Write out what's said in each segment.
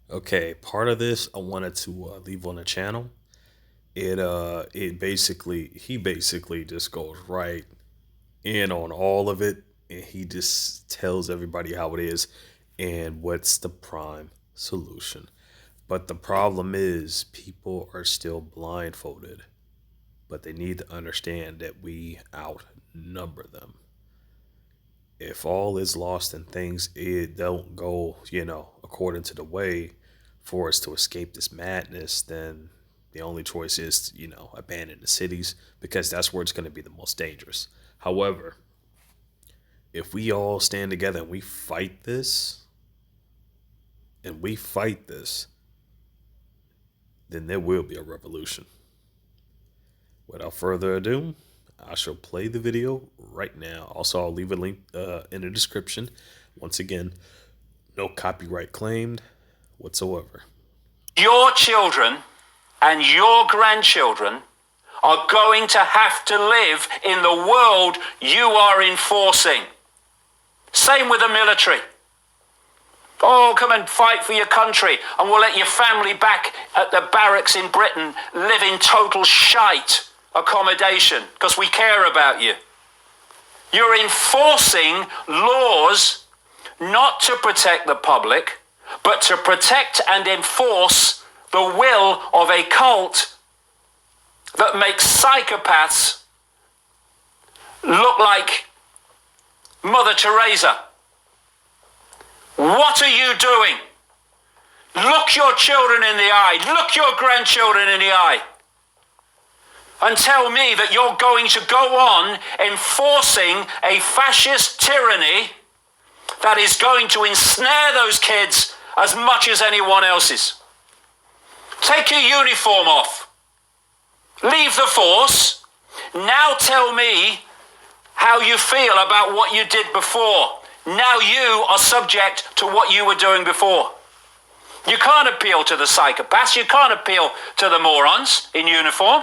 Okay, part of this I wanted to leave on the channel. It basically he basically just goes right in on all of it, and he just tells everybody how it is and what's the prime solution. But the problem is people are still blindfolded, but they need to understand that we outnumber them. If all is lost and things it don't go, according to the way for us to escape this madness, then the only choice is, abandon the cities because that's where it's going to be the most dangerous. However, if we all stand together and we fight this, then there will be a revolution. Without further ado, I shall play the video right now. Also, I'll leave a link in the description. Once again, no copyright claimed whatsoever. Your children and your grandchildren are going to have to live in the world you are enforcing. Same with the military. Oh, come and fight for your country, and we'll let your family back at the barracks in Britain live in total shite accommodation because we care about you. You're enforcing laws not to protect the public, but to protect and enforce the will of a cult that makes psychopaths look like Mother Teresa. What are you doing? Look your children in the eye. Look your grandchildren in the eye. And tell me that you're going to go on enforcing a fascist tyranny that is going to ensnare those kids as much as anyone else's. Take your uniform off. Leave the force. Now tell me how you feel about what you did before. Now you are subject to what you were doing before. You can't appeal to the psychopaths. You can't appeal to the morons in uniform.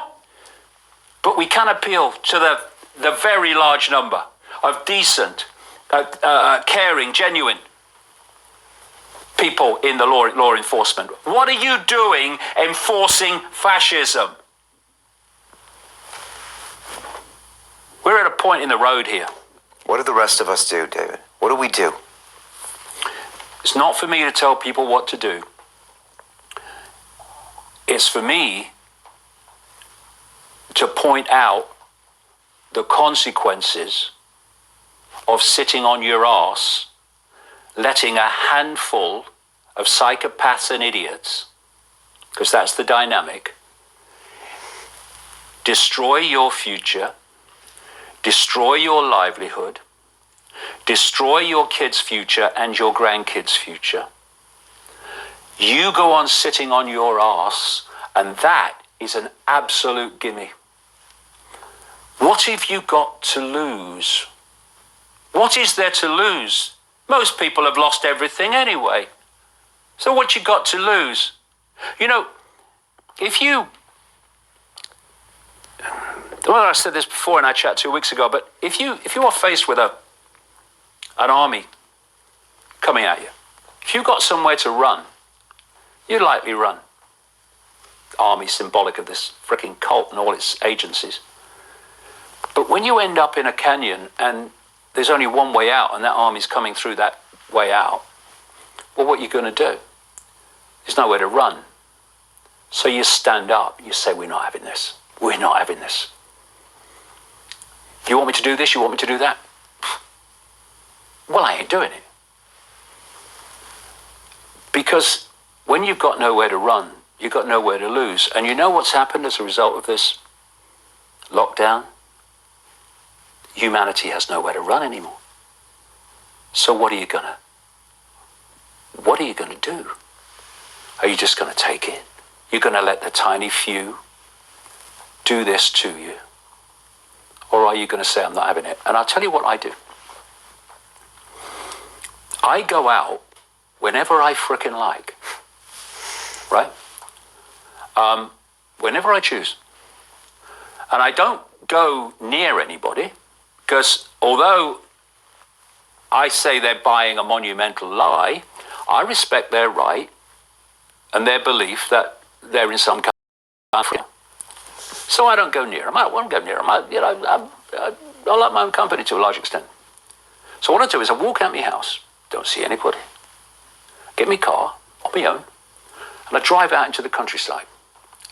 But we can appeal to the very large number of decent, caring, genuine people in the law enforcement. What are you doing enforcing fascism? We're at a point in the road here. What do the rest of us do, David? What do we do? It's not for me to tell people what to do. It's for me to point out the consequences of sitting on your ass, letting a handful of psychopaths and idiots, because that's the dynamic, destroy your future, destroy your livelihood, destroy your kids' future and your grandkids' future. You go on sitting on your ass, and that is an absolute gimme. What have you got to lose? What is there to lose? Most people have lost everything anyway. So what you got to lose? You know, well, I said this before in our chat 2 weeks ago, but if you are faced with an army coming at you, if you've got somewhere to run, you'd likely run. Army symbolic of this freaking cult and all its agencies. But when you end up in a canyon and there's only one way out and that army's coming through that way out, well, what are you going to do? There's nowhere to run. So you stand up, you say, we're not having this. We're not having this. You want me to do this? You want me to do that? Well, I ain't doing it. Because when you've got nowhere to run, you've got nowhere to lose. And you know what's happened as a result of this lockdown? Humanity has nowhere to run anymore. So what are you gonna do? Are you just gonna take it? You're gonna let the tiny few do this to you? Or are you gonna say, I'm not having it? And I'll tell you what I do. I go out whenever I frickin' like, right? Whenever I choose. And I don't go near anybody, because although I say they're buying a monumental lie, I respect their right and their belief that they're in some country. So I don't go near them. I won't go near them. I like my own company to a large extent. So what I do is I walk out my house, don't see anybody, get my car on my own, and I drive out into the countryside.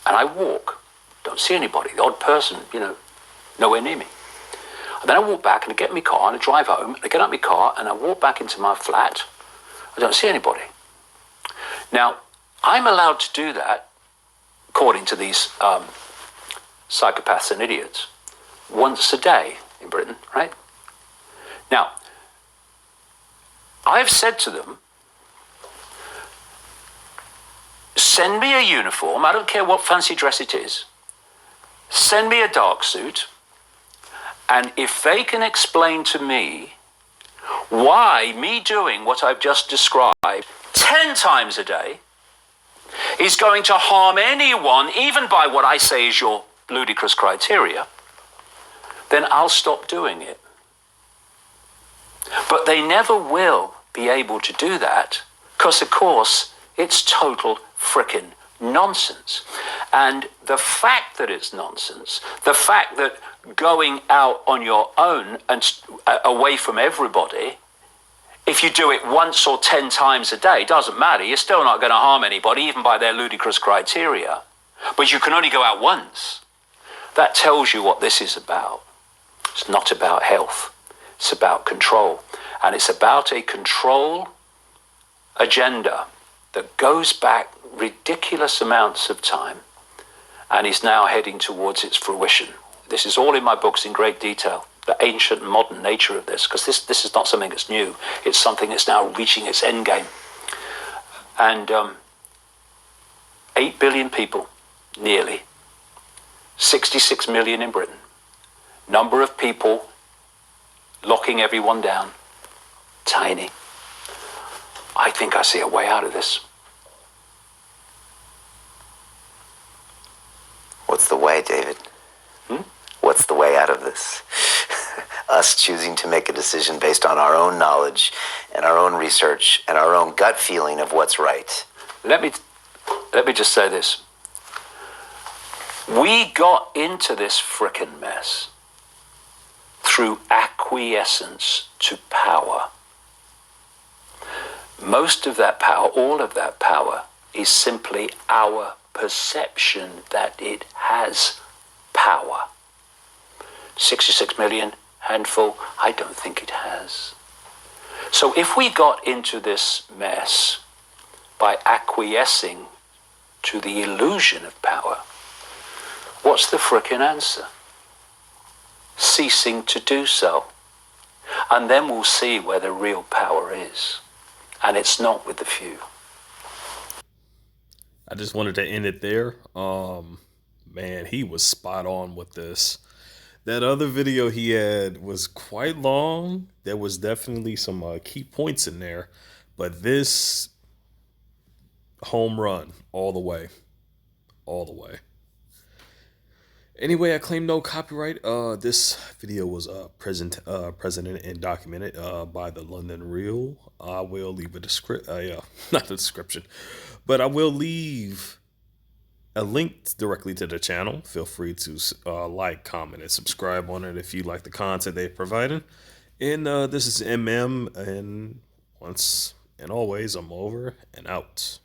And I walk, don't see anybody, the odd person, nowhere near me. And then I walk back and I get in my car and I drive home, and I get out my car and I walk back into my flat. I don't see anybody. Now, I'm allowed to do that, according to these psychopaths and idiots, once a day in Britain, right? Now, I've said to them, send me a uniform, I don't care what fancy dress it is, send me a dark suit, and if they can explain to me why me doing what I've just described 10 times a day is going to harm anyone, even by what I say is your ludicrous criteria, then I'll stop doing it. But they never will be able to do that because, of course, it's total frickin' nonsense. And the fact that it's nonsense, the fact that going out on your own and away from everybody, if you do it once or 10 times a day, doesn't matter. You're still not going to harm anybody, even by their ludicrous criteria. But you can only go out once. That tells you what this is about. It's not about health. It's about control. And it's about a control agenda that goes back ridiculous amounts of time and is now heading towards its fruition. This is all in my books in great detail, the ancient and modern nature of this, because this is not something that's new. It's something that's now reaching its end game. And 8 billion people, nearly, 66 million in Britain, number of people locking everyone down, tiny. I think I see a way out of this. What's the way, David? What's the way out of this? Us choosing to make a decision based on our own knowledge and our own research and our own gut feeling of what's right. Let me just say this. We got into this frickin' mess through acquiescence to power. Most of that power, all of that power, is simply our perception that it has power. 66 million, handful, I don't think it has. So if we got into this mess by acquiescing to the illusion of power, what's the frickin' answer? Ceasing to do so. And then we'll see where the real power is. And it's not with the few. I just wanted to end it there. Man, he was spot on with this. That other video he had was quite long. There was definitely some key points in there, but this home run all the way, all the way. Anyway, I claim no copyright. This video was presented and documented by the London Real. I will leave a not the description, but I will leave a link directly to the channel. Feel free to like, comment, and subscribe on it if you like the content they're providing. And this is MM, and once and always, I'm over and out.